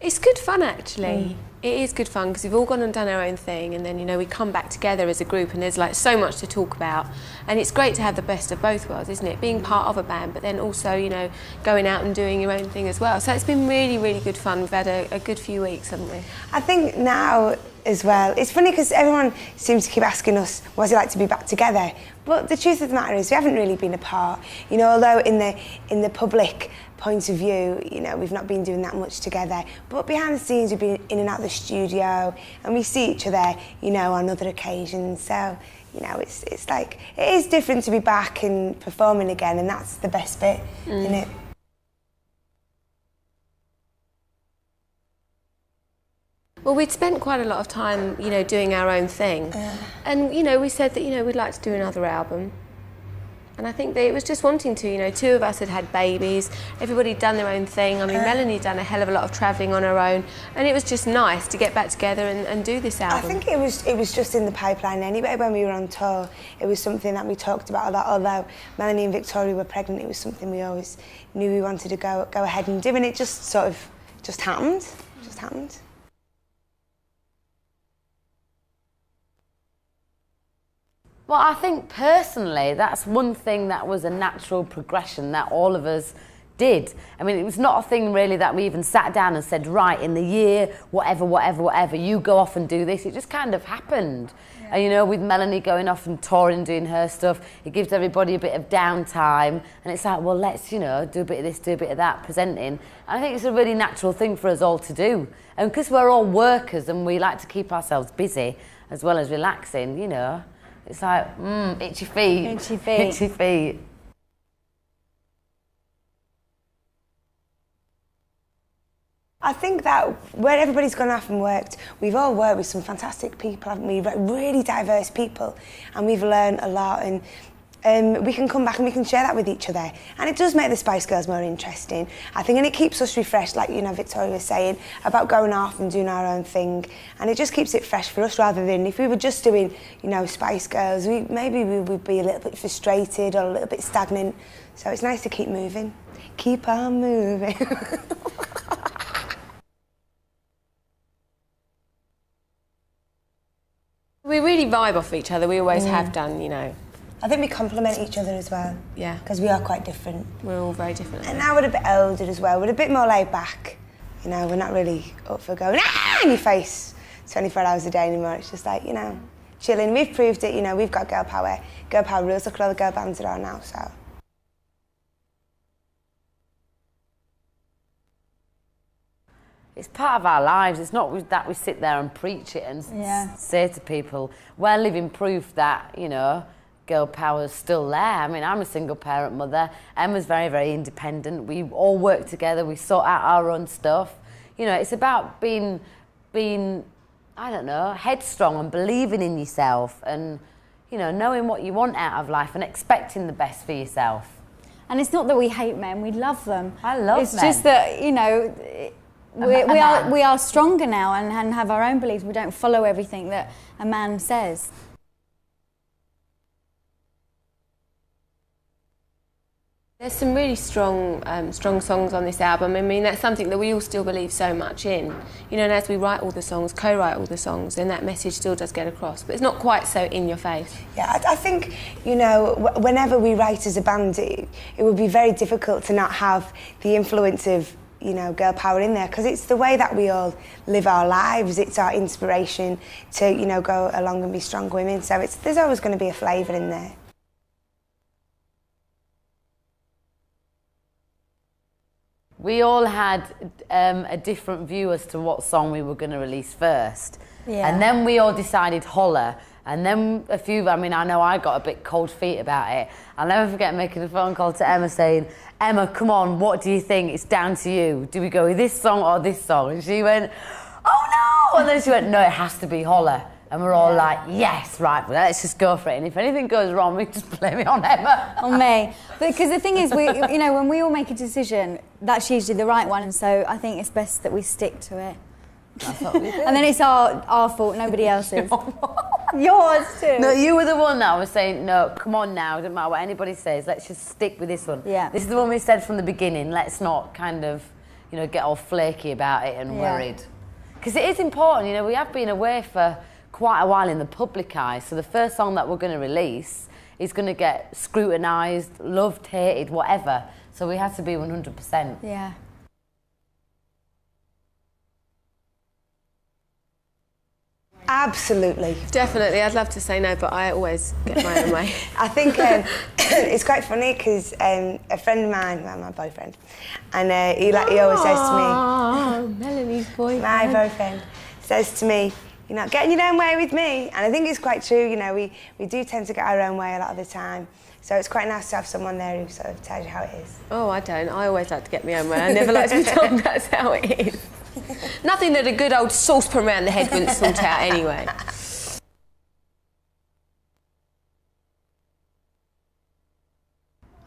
It's good fun, actually. It is good fun because we've all gone and done our own thing, and then, you know, we come back together as a group and there's like so much to talk about, and it's great to have the best of both worlds, isn't it? Being part of a band, but then also, you know, going out and doing your own thing as well. So it's been really, really good fun. We've had a good few weeks, haven't we? I think now as well, it's funny because everyone seems to keep asking us, what's it like to be back together? But the truth of the matter is we haven't really been apart. You know, although in the public point of view, you know, we've not been doing that much together. But behind the scenes, we've been in and out of the studio, and we see each other, you know, on other occasions. So, you know, it's like, it is different to be back and performing again, and that's the best bit, isn't it? Well, we'd spent quite a lot of time, you know, doing our own thing. And, you know, we said that, you know, we'd like to do another album. And I think that it was just wanting to, you know, two of us had had babies, everybody'd done their own thing. I mean, Melanie done a hell of a lot of travelling on her own, and it was just nice to get back together and do this album. I think it was just in the pipeline anyway when we were on tour. It was something that we talked about a lot. Although Melanie and Victoria were pregnant, it was something we always knew we wanted to go ahead and do, and it just sort of just happened. Just happened. Well, I think personally that's one thing that was a natural progression that all of us did. I mean, it was not a thing really that we even sat down and said, right, in the year, whatever, you go off and do this. It just kind of happened. Yeah. And, you know, with Melanie going off and touring, doing her stuff, it gives everybody a bit of downtime. And it's like, well, let's, you know, do a bit of this, do a bit of that, presenting. And I think it's a really natural thing for us all to do. And because we're all workers and we like to keep ourselves busy as well as relaxing, you know, it's like, itchy feet. Itchy feet. Itchy feet. I think that where everybody's gone off and worked, we've all worked with some fantastic people, haven't we? Really diverse people, and we've learned a lot, and we can come back and we can share that with each other. And it does make the Spice Girls more interesting, I think, and it keeps us refreshed, like, you know, Victoria was saying, about going off and doing our own thing. And it just keeps it fresh for us, rather than if we were just doing, you know, Spice Girls, maybe we would be a little bit frustrated or a little bit stagnant. So it's nice to keep moving. Keep on moving. We really vibe off each other, we always have done, you know. I think we complement each other as well. Yeah. Because we are quite different. We're all very different. And now we're a bit older as well. We're a bit more laid back. You know, we're not really up for going in your face 24 hours a day anymore. It's just like, you know, chilling. We've proved it, you know, we've got girl power. Girl power rules. Look at all the girl bands that are now, so. It's part of our lives. It's not that we sit there and preach it and say to people, we're living proof that, you know, girl power's still there. I mean, I'm a single parent mother. Emma's very, very independent. We all work together. We sort out our own stuff. You know, it's about being, I don't know, headstrong and believing in yourself and, you know, knowing what you want out of life and expecting the best for yourself. And it's not that we hate men, we love them. I love men. It's just that, you know, we are stronger now and have our own beliefs. We don't follow everything that a man says. There's some really strong songs on this album. I mean, that's something that we all still believe so much in. You know, and as we write all the songs, co-write all the songs, then that message still does get across. But it's not quite so in your face. Yeah, I think, you know, whenever we write as a band, it would be very difficult to not have the influence of, you know, girl power in there, because it's the way that we all live our lives. It's our inspiration to, you know, go along and be strong women. So there's always going to be a flavour in there. We all had a different view as to what song we were going to release first. Yeah. And then we all decided Holler. And then I mean, I know I got a bit cold feet about it. I'll never forget making a phone call to Emma saying, Emma, come on, what do you think? It's down to you. Do we go with this song or this song? And she went, oh no! And then she went, no, it has to be Holler. And we're all like, yes, right, well, let's just go for it. And if anything goes wrong, we just blame it on Emma. On me. Because the thing is, you know, when we all make a decision, that's usually the right one. And so I think it's best that we stick to it. That's what we do. And then it's our fault, nobody else's. Yours too. No, you were the one that was saying, no, come on now, it doesn't matter what anybody says, let's just stick with this one. Yeah. This is the one we said from the beginning, let's not kind of, you know, get all flaky about it and worried. Because it is important, you know, we have been away for quite a while in the public eye, so the first song that we're going to release is going to get scrutinised, loved, hated, whatever. So we have to be 100%. Yeah. Absolutely. Definitely, I'd love to say no, but I always get my own way. I think it's quite funny because a friend of mine, well, my boyfriend, and he always says to me, Oh, Melanie's boyfriend. my boyfriend says to me, you're not getting your own way with me. And I think it's quite true, you know, we do tend to get our own way a lot of the time. So it's quite nice to have someone there who sort of tells you how it is. Oh, I don't. I always like to get my own way. I never like to be told that's how it is. Nothing that a good old saucepan round the head wouldn't sort out anyway.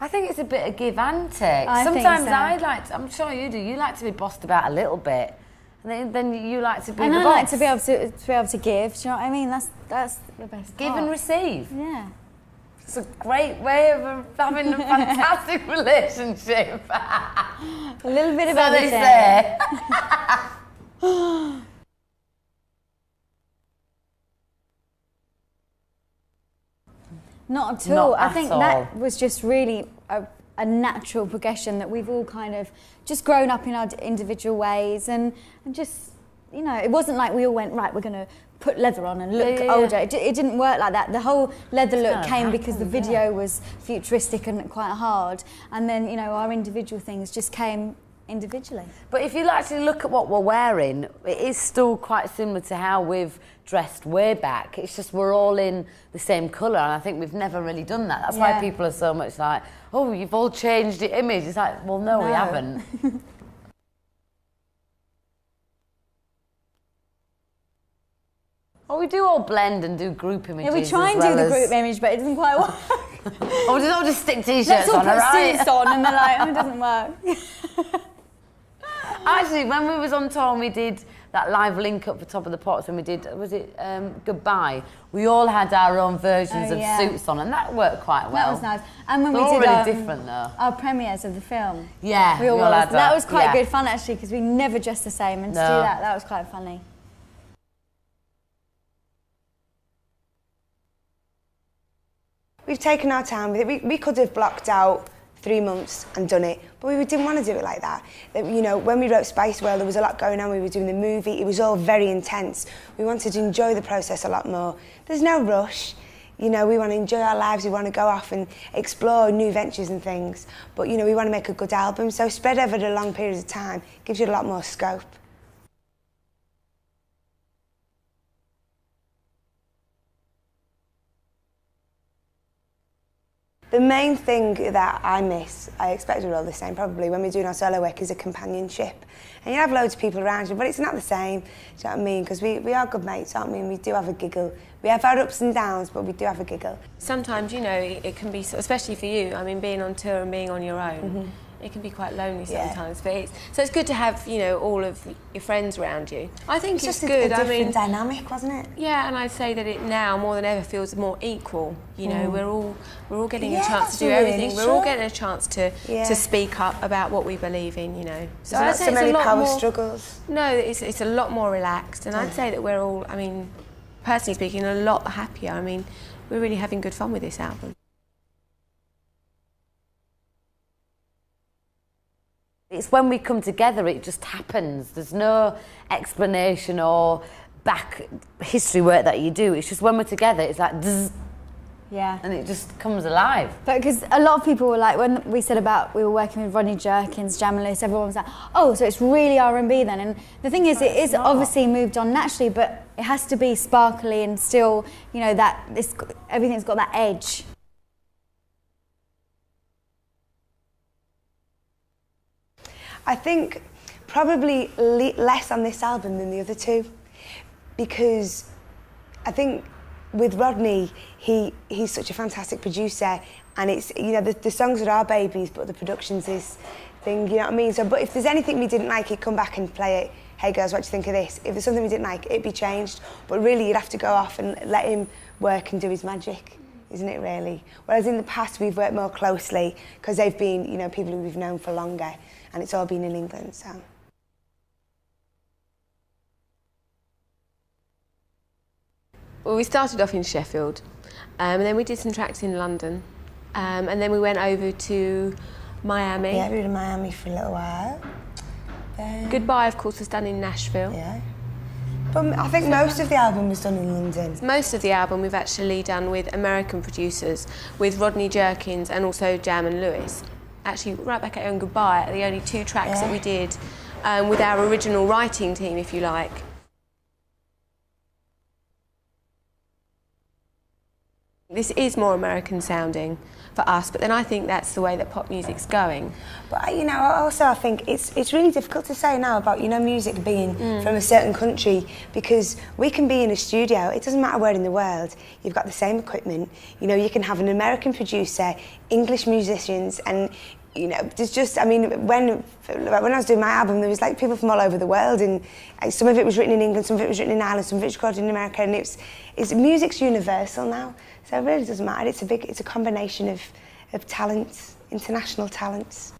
I think it's a bit of give and take. I think Sometimes so. I like to, I'm sure you do, you like to be bossed about a little bit. And then you like to be And the I boss. like to be able to give. Do you know what I mean? That's the best Give part. and receive. Yeah. It's a great way of having a fantastic relationship. A little bit of So they everything. say. Not at Not all. I at think all. that was just really a natural progression that we've all kind of just grown up in our individual ways and just, you know, it wasn't like we all went, right, we're going to put leather on and look Yeah. older. It didn't work like that. The whole leather look how it came because the happens, video was futuristic and quite hard. And then, you know, our individual things just came individually. But if you actually look at what we're wearing, it is still quite similar to how we've dressed way back. It's just we're all in the same colour, and I think we've never really done that. That's why Yeah. people are so much like, oh, you've all changed your image. It's like, well, no, we No. haven't. Well, we do all blend and do group images. Yeah, we try and as do well the as- group image, but it doesn't quite work. Oh, we just all just stick t-shirts Let's all on, put alright? suits on, and they're like, oh, it doesn't work. Actually, when we was on tour and we did that live link up for Top of the Pops, when we did, was it Goodbye? We all had our own versions Oh, of yeah. suits on, and that worked quite well. That was nice. And when They're we all did really different, though. our premieres of the film, Yeah, we all had was. That was quite yeah. good fun actually because we never dressed the same, and to do No. that was quite funny. We've taken our time with it. We could have blocked out 3 months and done it, but we didn't want to do it like that. You know, when we wrote Spice World, there was a lot going on. We were doing the movie. It was all very intense. We wanted to enjoy the process a lot more. There's no rush. You know, we want to enjoy our lives. We want to go off and explore new ventures and things. But, you know, we want to make a good album. So spread over the long periods of time gives you a lot more scope. The main thing that I miss, I expect we're all the same probably, when we're doing our solo work is a companionship. And you have loads of people around you, but it's not the same, do you know what I mean? Because we are good mates, aren't we? And we do have a giggle. We have our ups and downs, but we do have a giggle. Sometimes, you know, it can be, especially for you, I mean, being on tour and being on your own, it can be quite lonely Yeah. sometimes. But so it's good to have, you know, all of your friends around you. I think it's just good. a I different mean, dynamic, wasn't it? yeah, and I'd say that it now more than ever feels more equal. You know, we're all getting Yeah, a chance that's to do really everything. We're all true. getting a chance to Yeah. speak up about what we believe in. You know, So not I'd so say it's a many lot power more- struggles. No, it's a lot more relaxed, and I'd say that we're all, I mean, personally speaking, a lot happier. I mean, we're really having good fun with this album. It's when we come together, it just happens. There's no explanation or back history work that you do. It's just when we're together, it's like, zzz, Yeah. and it just comes alive. But because a lot of people were like, when we said about we were working with Rodney Jerkins, Jamilist, everyone was like, oh, so it's really R&B then. And the thing is, it is obviously moved on naturally, but it has to be sparkly and still, you know, that everything's got that edge. I think probably less on this album than the other two, because I think with Rodney, he's such a fantastic producer, and it's, you know, the songs are our babies, but the production's his thing, you know what I mean? So, but if there's anything we didn't like, he'd come back and play it. Hey girls, what do you think of this? If there's something we didn't like, it'd be changed. But really, you'd have to go off and let him work and do his magic, isn't it really? Whereas in the past, we've worked more closely because they've been, you know, people who we've known for longer, and it's all been in England, so. Well, we started off in Sheffield, and then we did some tracks in London, and then we went over to Miami. Yeah, we were in Miami for a little while. Goodbye, of course, was done in Nashville. Yeah. But I think most of the album was done in London. Most of the album we've actually done with American producers, with Rodney Jerkins and also Jam and Lewis. Actually, Right Back at You and Goodbye are the only 2 tracks that we did with our original writing team, if you like. This is more American sounding for us, but then I think that's the way that pop music's going. But you know, also I think it's really difficult to say now about, you know, music being from a certain country, because we can be in a studio, it doesn't matter where in the world, you've got the same equipment, you know, you can have an American producer, English musicians, and you know, there's just, I mean, when I was doing my album, there was like people from all over the world, and some of it was written in England, some of it was written in Ireland, some of it was recorded in America, and music's universal now, so it really doesn't matter. It's a combination of talents, international talents.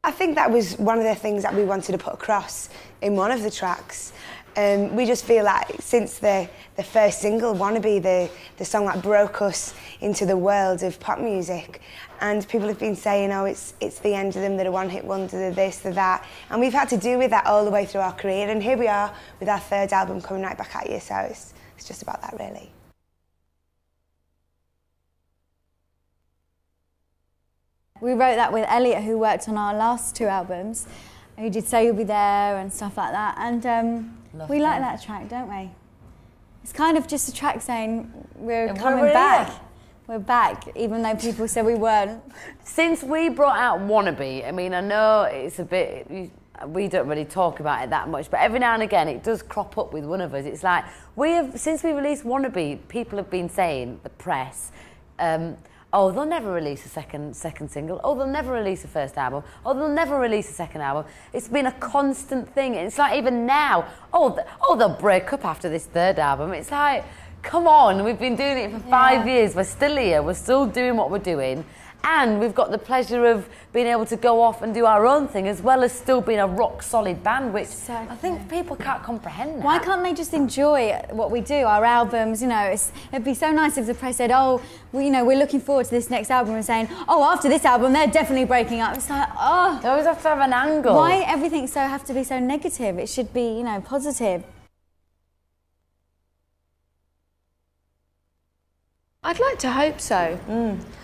I think that was one of the things that we wanted to put across in one of the tracks. We just feel like since the first single, Wannabe, the song that broke us into the world of pop music, and people have been saying, oh, it's the end of them, they're a one-hit wonder, they're this, they're that, and we've had to deal with that all the way through our career, and here we are with our 3rd album coming right back at you, so it's just about that, really. We wrote that with Elliot, who worked on our last 2 albums, who did Say You'll Be There and stuff like that, and we like that track, don't we? It's kind of just a track saying we're coming back. Here. We're back, even though people said we weren't. Since we brought out Wannabe, I mean, I know it's a bit, we don't really talk about it that much, but every now and again it does crop up with one of us. It's like, since we released Wannabe, people have been saying, the press, oh, they'll never release a second single. Oh, they'll never release a first album. Oh, they'll never release a second album. It's been a constant thing. It's like even now, oh, they'll break up after this 3rd album. It's like, come on, we've been doing it for 5 years. We're still here. We're still doing what we're doing. And we've got the pleasure of being able to go off and do our own thing, as well as still being a rock-solid band, which I think people can't comprehend that. Why can't they just enjoy what we do, our albums? You know, it'd be so nice if the press said, oh, well, you know, we're looking forward to this next album, and saying, oh, after this album, they're definitely breaking up. It's like, oh. They always have to have an angle. Why everything have to be so negative? It should be, you know, positive. I'd like to hope so.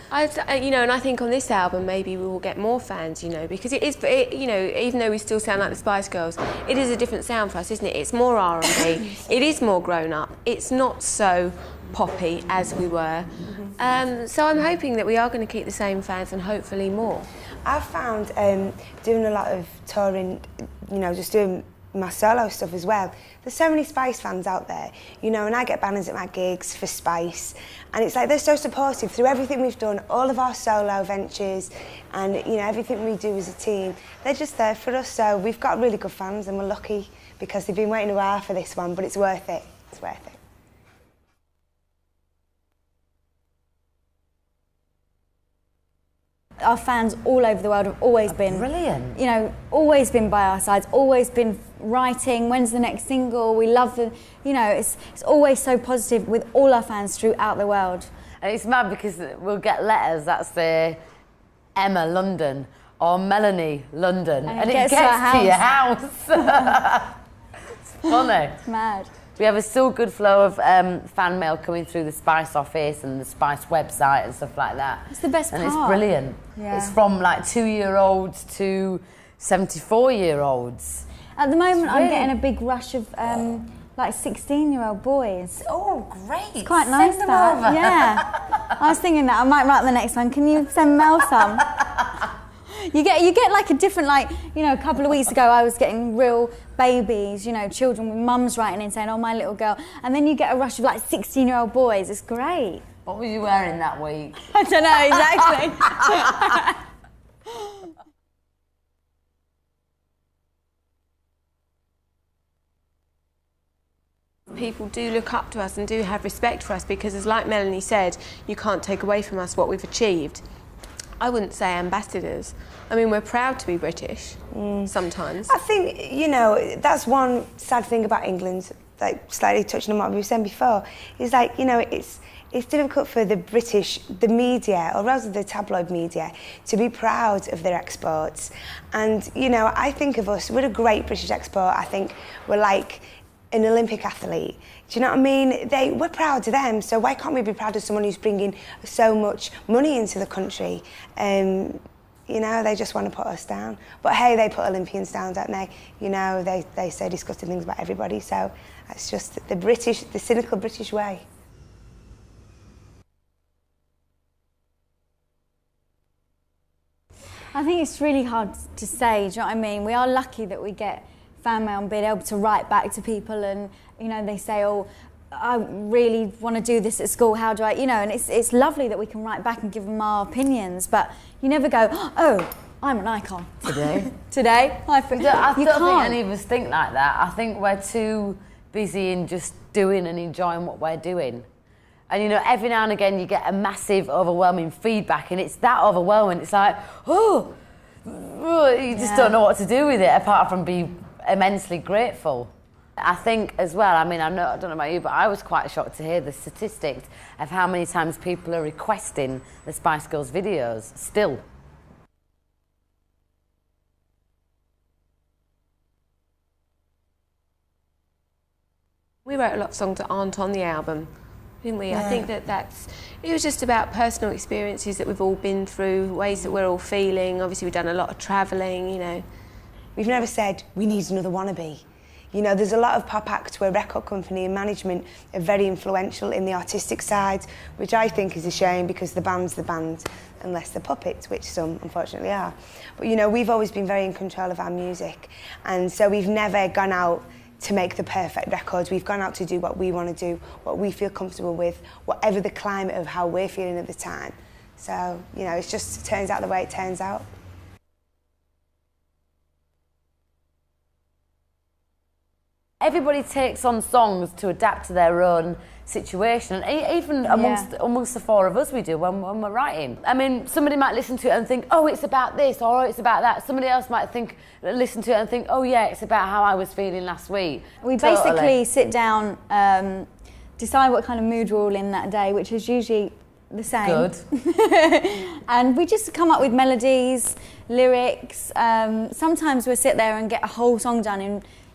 You know, and I think on this album maybe we will get more fans, you know, because you know, even though we still sound like the Spice Girls, it is a different sound for us, isn't it? It's more R&B, it is more grown up, it's not so poppy as we were. So I'm hoping that we are going to keep the same fans and hopefully more. I've found doing a lot of touring, you know, just doing my solo stuff as well. There's so many Spice fans out there, you know, and I get banners at my gigs for Spice, and it's like they're so supportive through everything we've done, all of our solo ventures, and you know, everything we do as a team. They're just there for us, so we've got really good fans, and we're lucky because they've been waiting a while for this one, but it's worth it. It's worth it. Our fans all over the world have always been brilliant. You know, always been by our sides, always been writing, when's the next single, we love the, you know, it's always so positive with all our fans throughout the world. And it's mad because we'll get letters that say Emma London or Melanie London, and it gets to your house. It's funny. It's mad. We have a still good flow of fan mail coming through the Spice office and the Spice website and stuff like that. It's the best part. And it's brilliant. Yeah. It's from like 2-year-olds to 74-year-olds. At the moment, I'm getting a big rush of like 16-year-old boys. Oh, great! It's quite nice. Send them over. Yeah, I was thinking that I might write the next one. Can you send Mel some? You get like a different, like, you know, a couple of weeks ago I was getting real babies, you know, children with mums writing in saying, oh, my little girl. And then you get a rush of like 16-year-old boys. It's great. What were you wearing that week? I don't know, exactly. People do look up to us and do have respect for us because, as like Melanie said, you can't take away from us what we've achieved. I wouldn't say ambassadors. I mean, we're proud to be British sometimes. I think, you know, that's one sad thing about England, like slightly touching on what we were saying before, is like, you know, it's difficult for the British, the media, or rather the tabloid media, to be proud of their exports. And, you know, I think of us, we're a great British export. I think we're like an Olympic athlete. Do you know what I mean? We're proud of them, so why can't we be proud of someone who's bringing so much money into the country? You know, they just want to put us down. But hey, they put Olympians down, don't they? You know, they say disgusting things about everybody, so that's just the cynical British way. I think it's really hard to say, do you know what I mean? We are lucky that we get fan mail and being able to write back to people, and, you know, they say, oh, I really want to do this at school, how do I, you know, and it's lovely that we can write back and give them our opinions, but you never go, oh, I'm an icon. Today? Today? I don't think any of us think like that. I think we're too busy in just doing and enjoying what we're doing. And, you know, every now and again you get a massive, overwhelming feedback, and it's that overwhelming. It's like, oh, you just don't know what to do with it apart from be immensely grateful. I think as well, I mean, I don't know about you, but I was quite shocked to hear the statistics of how many times people are requesting the Spice Girls videos still. We wrote a lot of songs that aren't on the album, didn't we? Yeah. I think it was just about personal experiences that we've all been through, ways that we're all feeling. Obviously, we've done a lot of travelling, you know. We've never said, we need another wannabe. You know, there's a lot of pop acts where record company and management are very influential in the artistic side, which I think is a shame because the band's the band, unless they're puppets, which some unfortunately are. But, you know, we've always been very in control of our music, and so we've never gone out to make the perfect records. We've gone out to do what we want to do, what we feel comfortable with, whatever the climate of how we're feeling at the time. So, you know, it just turns out the way it turns out. Everybody takes on songs to adapt to their own situation, and even amongst the four of us we do when we're writing. I mean, somebody might listen to it and think, oh, it's about this, or it's about that. Somebody else might listen to it and think, oh yeah, it's about how I was feeling last week. We basically sit down, decide what kind of mood we're all in that day, which is usually the same. Good. And we just come up with melodies, lyrics. Sometimes we'll sit there and get a whole song done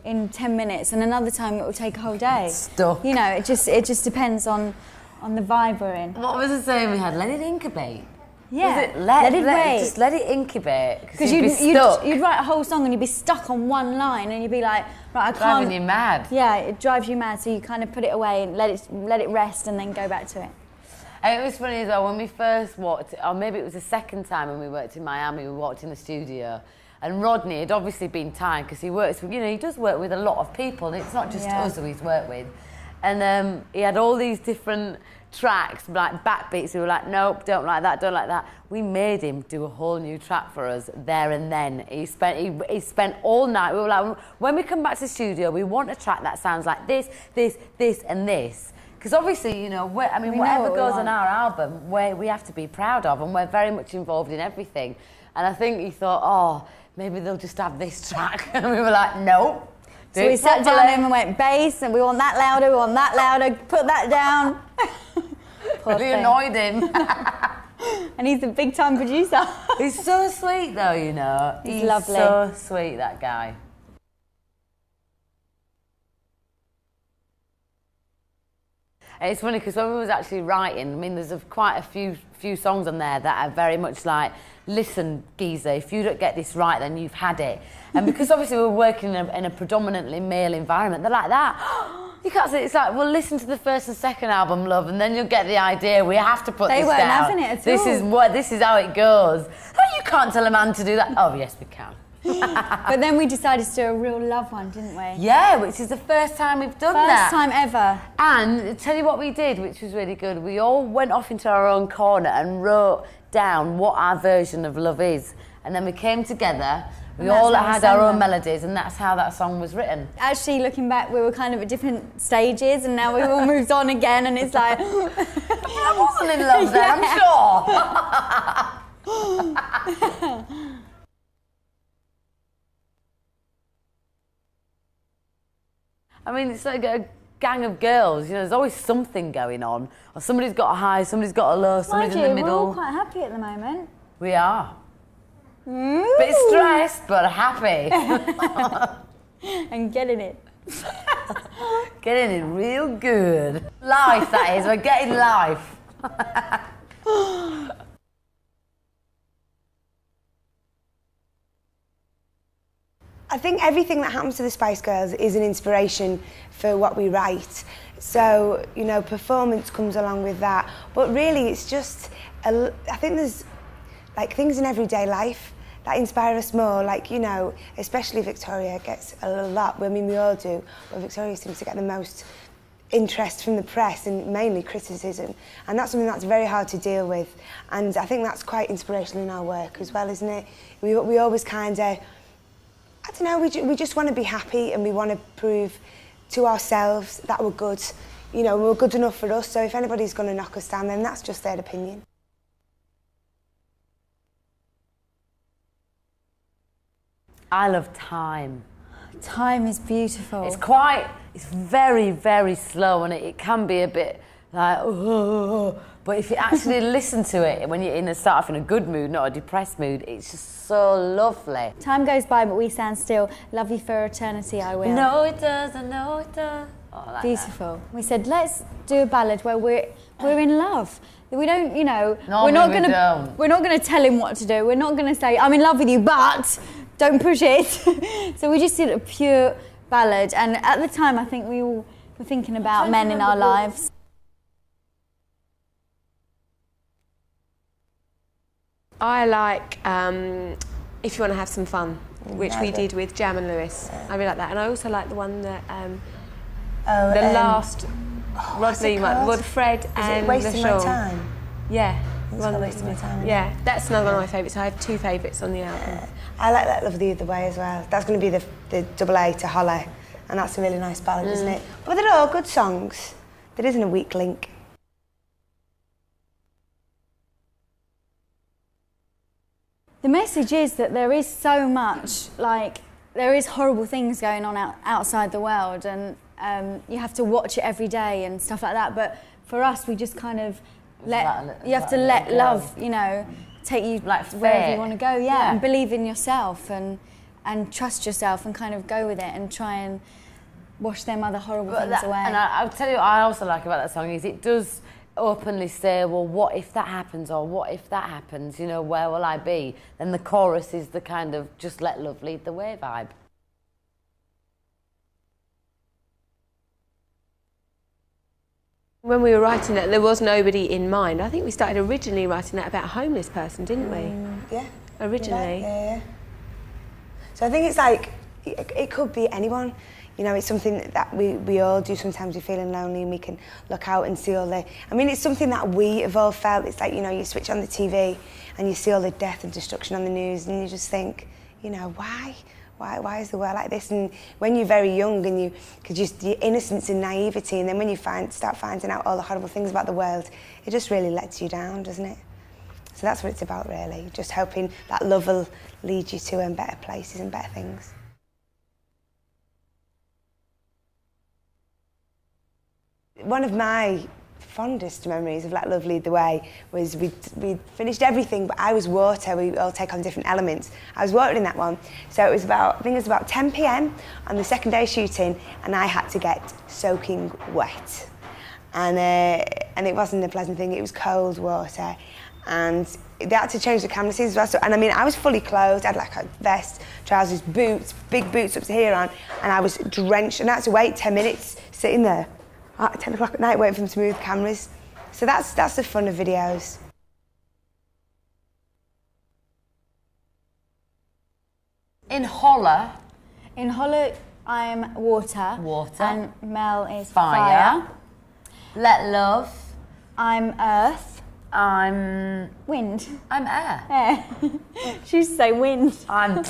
in 10 minutes, and another time it will take a whole day. Stuck. You know, it just depends on the vibe we're in. What was the saying we had? Let it incubate. Yeah. Was it let it wait. Just let it incubate. Because you'd write a whole song and you'd be stuck on one line, and you'd be like, right, I can't. Driving you mad. Yeah, it drives you mad. So you kind of put it away and let it rest, and then go back to it. And it was funny as well when we first walked, or maybe it was the second time when we worked in Miami. We walked in the studio. And Rodney had obviously been tired because he works with, you know, he does work with a lot of people, and it's not just us who he's worked with. And he had all these different tracks, like backbeats. We were like, nope, don't like that, don't like that. We made him do a whole new track for us there and then. He spent all night. We were like, when we come back to the studio, we want a track that sounds like this, this, this, and this. Because obviously, you know, whatever goes on our album, we have to be proud of, and we're very much involved in everything. And I think he thought, oh, maybe they'll just have this track. And we were like, no. So we sat down and went, bass, and we want that louder, put that down. Really annoyed him. And he's a big time producer. He's so sweet though, you know. He's lovely. So sweet, that guy. And it's funny because when we was actually writing, I mean, there's quite a few songs on there that are very much like, listen, geezer, if you don't get this right, then you've had it. And because obviously we're working in a predominantly male environment, they're like that. You can't say, it's like, well, listen to the first and second album, love, and then you'll get the idea. We have to put this down. They weren't having it at all. This is how it goes. Oh, you can't tell a man to do that. Oh, yes, we can. But then we decided to do a real love one, didn't we? Yeah, which is the first time we've done that. First time ever. And tell you what we did, which was really good. We all went off into our own corner and wrote down what our version of love is. And then we came together, we all had our own melodies, and that's how that song was written. Actually, looking back, we were kind of at different stages, and now we've all moved on again, and it's like... I wasn't in love then, I'm sure. I mean, it's like a gang of girls, you know, there's always something going on. Or somebody's got a high, somebody's got a low, somebody's in the middle. We're all quite happy at the moment. We are. Bit stressed, but happy. And getting it. Getting it real good. Life, that is. We're getting life. I think everything that happens to the Spice Girls is an inspiration for what we write. So, you know, performance comes along with that. But really, it's just, I think there's like things in everyday life that inspire us more. Like, you know, especially Victoria gets a lot, I mean, we all do, but Victoria seems to get the most interest from the press and mainly criticism. And that's something that's very hard to deal with. And I think that's quite inspirational in our work as well, isn't it? We always kind of, I don't know, we just want to be happy and we want to prove to ourselves that we're good. You know, we're good enough for us, so if anybody's going to knock us down, then that's just their opinion. I love time. Time is beautiful. It's very, very slow, and it can be a bit like, oh, but if you actually listen to it when you're start off in a good mood, not a depressed mood, it's just so lovely. Time goes by, but we stand still. Love you for eternity, I will. No, it does, I know it does. Oh, like beautiful. That. We said, let's do a ballad where we're in love. We don't, you know, we're not gonna tell him what to do. We're not gonna say, I'm in love with you, but don't push it. So we just did a pure ballad, and at the time I think we all were thinking about men in our lives. I like If You Want to Have Some Fun, which we did with Jam and Lewis. I really like that. And I also like the one that, last Rodney one, with Fred and Wasting My Time? Yeah. Wasting My Time. Yeah, that's another one of my favourites. I have two favourites on the album. I like Let Love the Other Way as well. That's going to be the double A to Hollow, and that's a really nice ballad, isn't it? But they're all good songs. There isn't a weak link. The message is that there is so much, like, there is horrible things going on outside the world, and you have to watch it every day and stuff like that. But for us, we just kind of you have to let love, you know, take you like wherever you want to go, and believe in yourself and trust yourself and kind of go with it and try and wash them other horrible things away. And I'll tell you what I also like about that song is it does openly say, well, what if that happens, or what if that happens, you know, where will I be? Then the chorus is the kind of just let love lead the way vibe. When we were writing that, there was nobody in mind. I think we started originally writing that about a homeless person, didn't we? Yeah. Originally. Yeah. So I think it's like, it could be anyone. You know, it's something that we all do. Sometimes we're feeling lonely and we can look out and see all the... I mean, it's something that we have all felt. It's like, you know, you switch on the TV and you see all the death and destruction on the news and you just think, you know, why? Why is the world like this? And when you're very young and you could just your innocence and naivety, and then when you start finding out all the horrible things about the world, it just really lets you down, doesn't it? So that's what it's about, really. Just hoping that love will lead you to better places and better things. One of my fondest memories of Let Love Lead the Way was we finished everything, but I was water. We all take on different elements. I was water in that one. So it was about, I think it was about 10 p.m. on the second day of shooting, and I had to get soaking wet. And it wasn't a pleasant thing. It was cold water. And they had to change the camera scenes as well. So, and I mean, I was fully clothed. I had like a vest, trousers, boots, big boots up to here on, and I was drenched. And I had to wait 10 minutes sitting there at 10 o'clock at night waiting for them to move the cameras. So that's the fun of videos. In Holler, I'm water. Water. And Mel is fire. Let Love. I'm earth. I'm wind. I'm air. Air. She used to say wind. I'm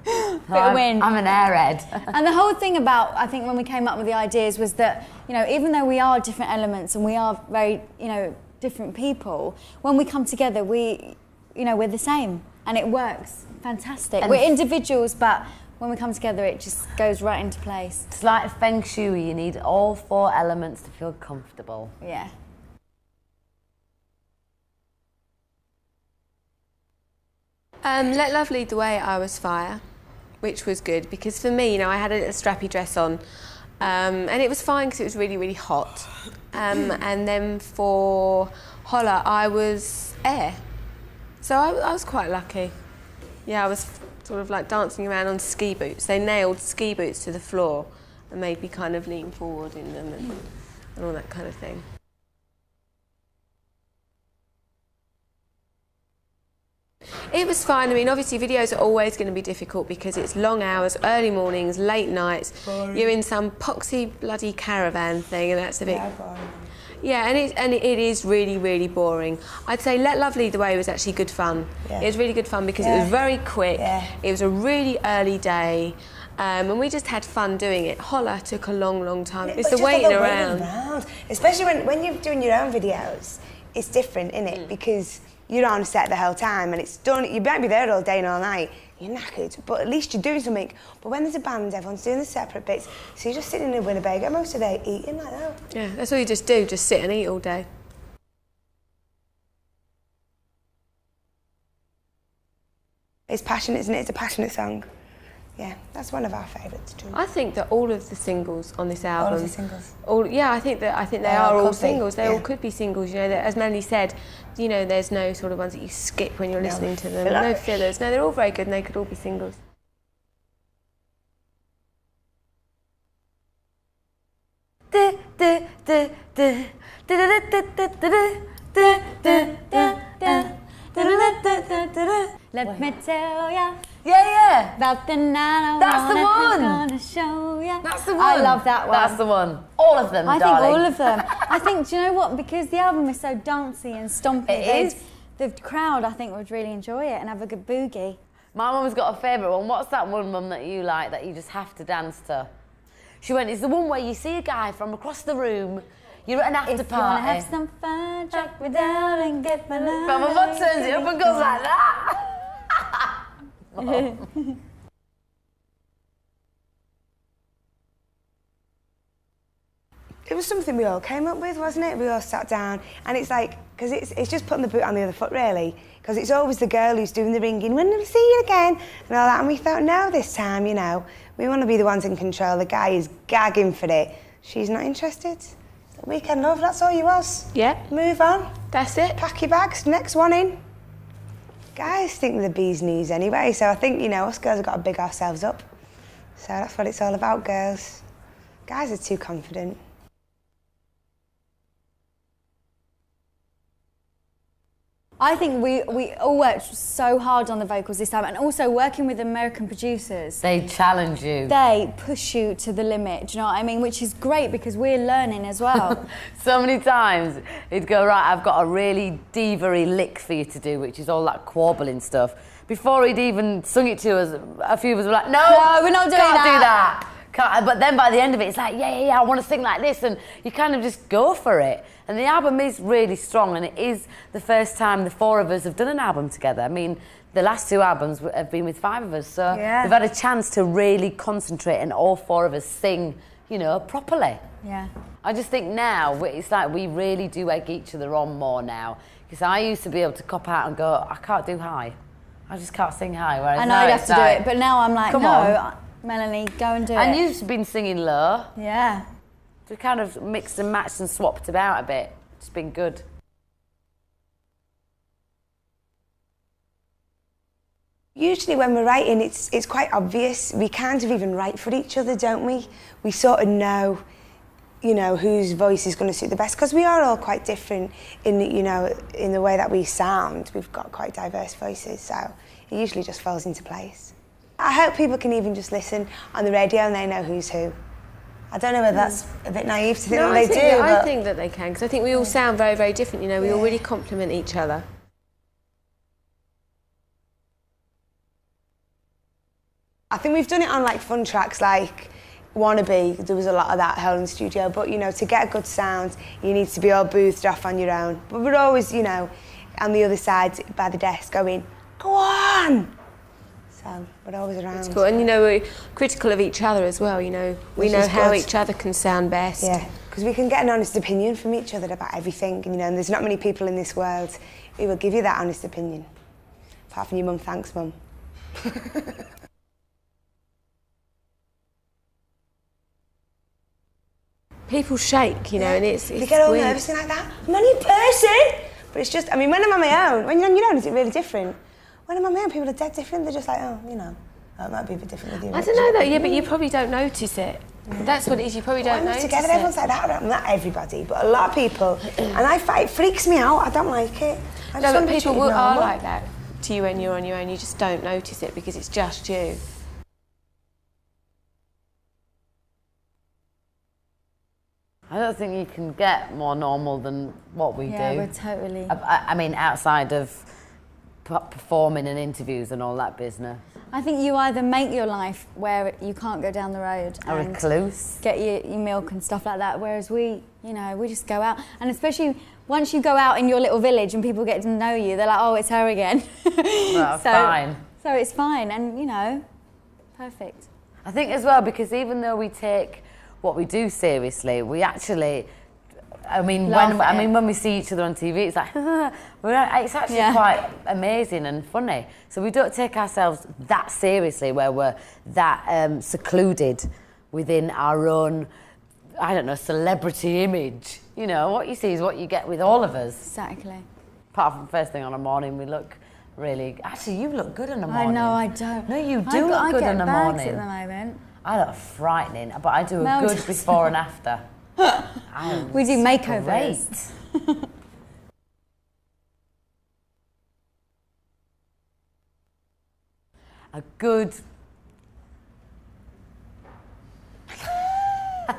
Bit of wind. I'm an airhead. And the whole thing about, I think, when we came up with the ideas was that, you know, even though we are different elements and we are very, you know, different people, when we come together, we you know, we're the same, and it works fantastic. We're individuals, but when we come together, it just goes right into place. It's like Feng Shui, you need all 4 elements to feel comfortable. Yeah. Let Love Lead the Way, I was fire, which was good, because for me, you know, I had a strappy dress on, and it was fine because it was really, really hot. And then for Holla, I was air. So I was quite lucky. Yeah, I was sort of like dancing around on ski boots. They nailed ski boots to the floor and made me kind of lean forward in them and all that kind of thing. It was fine. I mean, obviously videos are always going to be difficult because it's long hours, early mornings, late nights. Boring. You're in some poxy bloody caravan thing, and that's a bit... Yeah, boring. Yeah, and it is really, really boring. I'd say Let Love Lead the Way was actually good fun. Yeah. It was really good fun because it was very quick. Yeah. It was a really early day. And we just had fun doing it. Holla took a long, long time. It's the waiting around. Especially when you're doing your own videos, it's different, isn't it? Because you're on set the whole time and it's done. You might be there all day and all night. You're knackered, but at least you're doing something. But when there's a band, everyone's doing the separate bits. So you're just sitting in a Winnebago most of the day eating like that. Yeah, that's all you just do, just sit and eat all day. It's passionate, isn't it? It's a passionate song. Yeah, that's one of our favourites too. I think that all of the singles on this album... All of the singles? Yeah, I think they are all singles. They all could be singles, you know. As Melanie said, you know, there's no sort of ones that you skip when you're listening to them. No fillers. No, they're all very good and they could all be singles. Let me tell ya. Yeah. About the night That's the one. Gonna show ya. That's the one. I love that one. That's the one. All of them, I darling. think all of them. I think, do you know what? Because the album is so dancey and stompy. It is. The crowd, I think, would really enjoy it and have a good boogie. My mum's got a favourite one. What's that one, Mum, that you like, that you just have to dance to? She went, it's the one where you see a guy from across the room, you're at an after If party. you wanna have some fun, track me down and get my love. But my mum turns it up and goes like that. It was something we all came up with, wasn't it? We all sat down, and it's like, because it's just putting the boot on the other foot, really. Because it's always the girl who's doing the ringing, when will we see you again? And all that, and we thought, no, this time, you know, we want to be the ones in control. The guy is gagging for it. She's not interested. Weekend love, that's all you was. Yeah. Move on. That's it. Pack your bags, next one in. Guys think they're the bee's knees anyway, so I think, you know, us girls have got to big ourselves up. So that's what it's all about, girls. Guys are too confident. I think we all worked so hard on the vocals this time, and also working with American producers. They challenge you. They push you to the limit, do you know what I mean? Which is great because we're learning as well. So many times he'd go, right, I've got a really diva-y lick for you to do, which is all that quabbling stuff. Before he'd even sung it to us, a few of us were like, no, we're not doing can't that. do that. Can't. But then by the end of it, it's like, yeah, I want to sing like this, and you kind of just go for it. And the album is really strong, and it is the first time the 4 of us have done an album together. I mean, the last 2 albums have been with 5 of us, so we've had a chance to really concentrate and all 4 of us sing, you know, properly. Yeah. I just think now, it's like we really do egg each other on more now. Because I used to be able to cop out and go, I can't do high. I just can't sing high. Whereas And I'd have to do it, but now I'm like, come no, on. Melanie, go and do it. And you've been singing low. Yeah. We kind of mixed and matched and swapped about a bit. It's been good. Usually when we're writing, it's quite obvious. We kind of even write for each other, don't we? We sort of know, you know, whose voice is going to suit the best, because we are all quite different in the, you know, in the way that we sound. We've got quite diverse voices, so it usually just falls into place. I hope people can even just listen on the radio and they know who's who. I don't know whether that's a bit naive to think that they do. I think that they can, because I think we all sound very, very different, you know, we all really complement each other. I think we've done it on like fun tracks like Wannabe. There was a lot of that held in the studio, but you know, to get a good sound, you need to be all boothed off on your own. But we're always, you know, on the other side by the desk going, go on. So we're always around. It's cool. And, you know, we're critical of each other as well, you know. We know how each other can sound best. Yeah, because we can get an honest opinion from each other about everything, and, you know, and there's not many people in this world who will give you that honest opinion. Apart from your mum, thanks, Mum. People shake, you know, and it's you get all weird. nervous and like that. I'm only a person. But it's just, I mean, when I'm on my own, when you're on your own, is it really different? When I'm on my own, people are dead different. They're just like, oh, you know, oh, it might be a bit different with you. I don't know though, yeah, but you probably don't notice it. Yeah. That's what it is, you probably don't notice together, it. everyone's like that. Not everybody, but a lot of people. And it freaks me out. I don't like it. I no, but people are like that to you when you're on your own. You just don't notice it because it's just you. I don't think you can get more normal than what we do. Yeah, we're totally... I mean, outside of performing and interviews and all that business. I think you either make your life where you can't go down the road Or and recluse. get your milk and stuff like that, whereas we, you know, we just go out. And especially once you go out in your little village and people get to know you, they're like, oh, it's her again. Well, fine. So it's fine and, you know, perfect. I think as well, because even though we take what we do seriously, we actually, I mean, when we see each other on TV, it's like, it's actually quite amazing and funny. So we don't take ourselves that seriously, where we're that secluded within our own, I don't know, celebrity image. You know, what you see is what you get with all of us. Exactly. Apart from first thing on a morning, we look really. Actually, you look good in the morning. I know, I don't. No, you do look good in the morning. I get bags at the moment. I look frightening, but I do a good before and after. We do makeovers. Great. A good...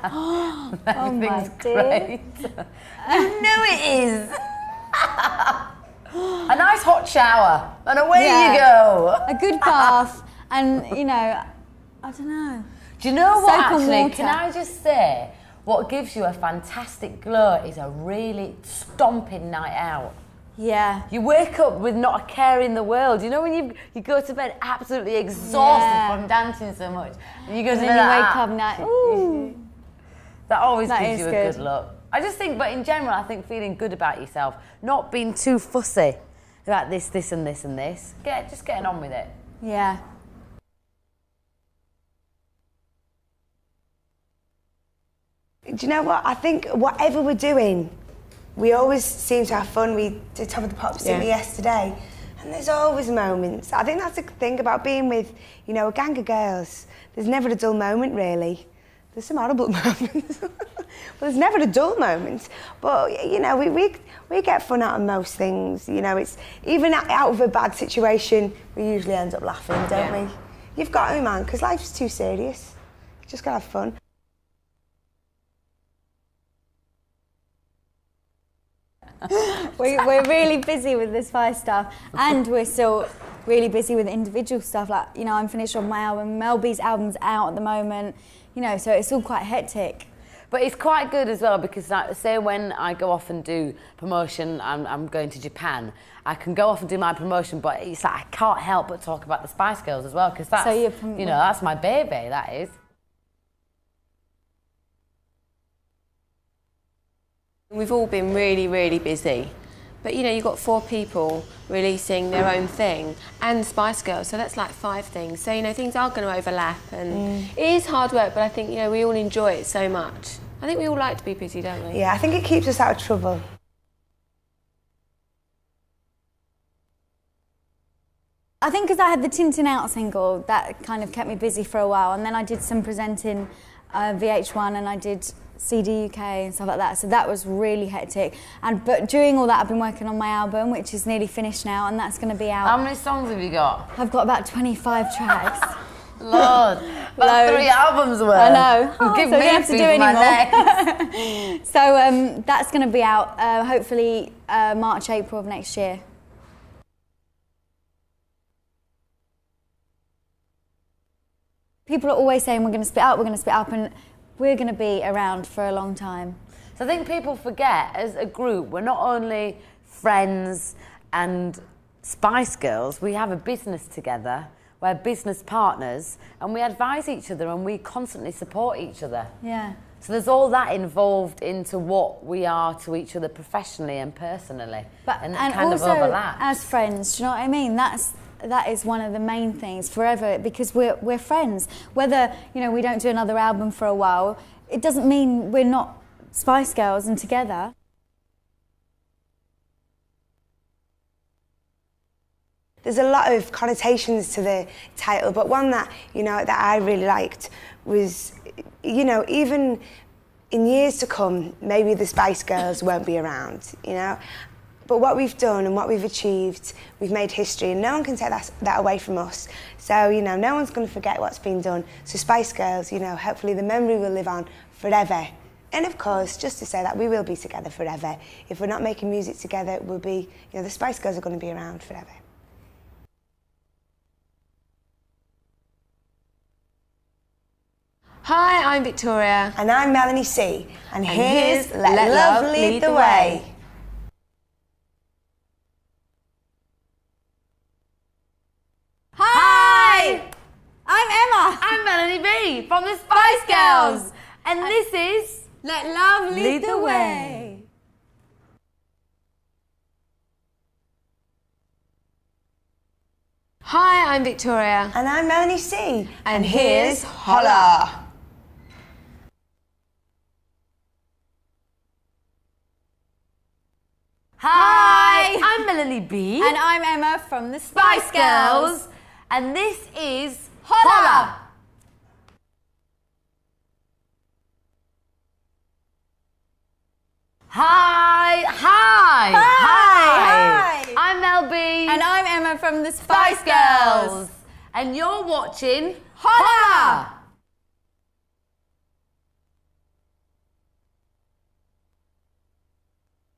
Oh my dear. Great. You know it is. A nice hot shower and away you go. A good bath and, you know, I don't know. Do you know what, Soap and actually, water. can I just say, what gives you a fantastic glow is a really stomping night out. Yeah. You wake up with not a care in the world. You know when you go to bed absolutely exhausted from dancing so much, and you go to bed and then you wake up like, ooh. That always gives you a good look. I just think, but in general, I think feeling good about yourself, not being too fussy about this, this and this and this. Just getting on with it. Yeah. Do you know what? I think whatever we're doing, we always seem to have fun. We did Top of the Pops yesterday, and there's always moments. I think that's the thing about being with, you know, a gang of girls. There's never a dull moment, really. There's some horrible moments, but there's never a dull moment. But, you know, we get fun out of most things. You know, it's even out of a bad situation, we usually end up laughing, don't we? You've got to, man, because life's too serious. You just got to have fun. We're really busy with this Spy stuff, and we're still really busy with individual stuff. Like, you know, I'm finished on my album. Mel B's album's out at the moment. You know, so it's all quite hectic. But it's quite good as well because, like, say when I go off and do promotion, I'm going to Japan, I can go off and do my promotion, but it's like I can't help but talk about the Spice Girls as well because that's, you know, that's my baby, that is. We've all been really, really busy. But, you know, you've got 4 people releasing their own thing and Spice Girls, so that's like 5 things. So, you know, things are going to overlap and it is hard work, but I think, you know, we all enjoy it so much. I think we all like to be busy, don't we? Yeah, I think it keeps us out of trouble. I think because I had the Tintin Out single, that kind of kept me busy for a while, and then I did some presenting VH1 and I did CD UK and stuff like that, so that was really hectic. But during all that, I've been working on my album, which is nearly finished now, and that's going to be out. How many songs have you got? I've got about 25 tracks. Lord, that's 3 albums worth. I know. Give so me we don't have to do anymore. So that's going to be out hopefully March, April of next year. People are always saying we're going to split up, and we're going to be around for a long time. So I think people forget, as a group, we're not only friends and Spice Girls, we have a business together. We're business partners, and we advise each other, and we constantly support each other. Yeah. So there's all that involved into what we are to each other professionally and personally, and it kind also of overlaps. As friends, do you know what I mean? That is one of the main things forever, because we're friends. Whether, you know, we don't do another album for a while, it doesn't mean we're not Spice Girls and together. There's a lot of connotations to the title, but one that, you know, that I really liked was, you know, even in years to come, maybe the Spice Girls won't be around, you know. But what we've done and what we've achieved, we've made history, and no one can take that away from us. So, you know, no one's going to forget what's been done. So Spice Girls, you know, hopefully the memory will live on forever. And of course, just to say that we will be together forever. If we're not making music together, we'll be, you know, the Spice Girls are going to be around forever. Hi, I'm Victoria. And I'm Melanie C. And here's Let Love Lead the Way. Hi! I'm Emma. I'm Melanie B from the Spice Girls, and this is Let Love Lead the Way. Hi, I'm Victoria. And I'm Melanie C. And here's Holla. Hi, I'm Melanie B. And I'm Emma from the Spice Girls, and this is Holla. Hi. I'm Mel B. And I'm Emma from the Spice Girls, and you're watching Holla.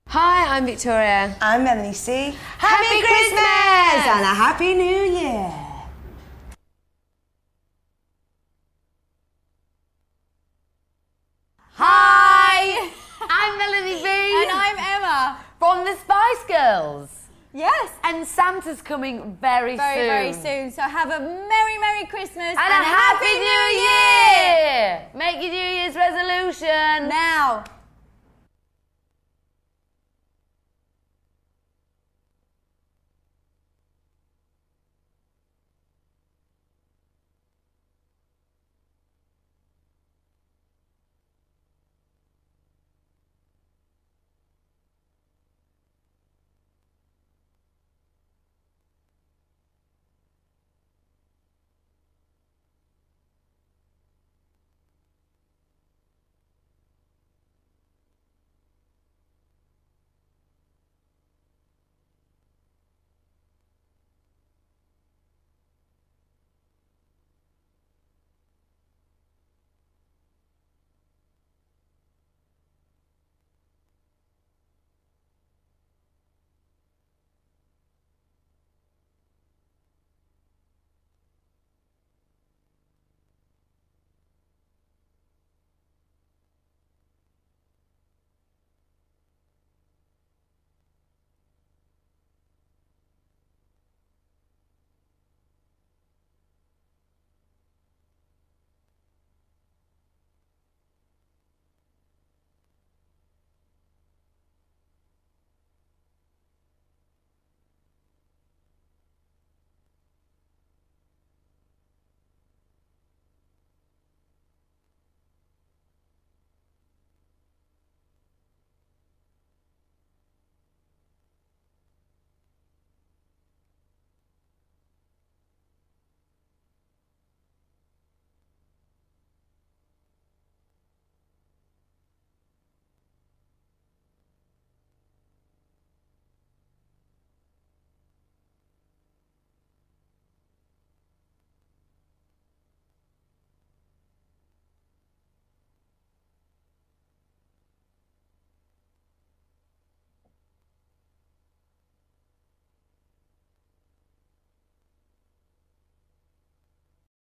Hi, I'm Victoria. I'm Melanie C. Happy Christmas! And a Happy New Year! Hi! I'm Melanie B. And I'm Emma. From the Spice Girls. Yes. And Santa's coming very, Very soon. So have a Merry Christmas. And a Happy New Year! Make your New Year's resolution. Now.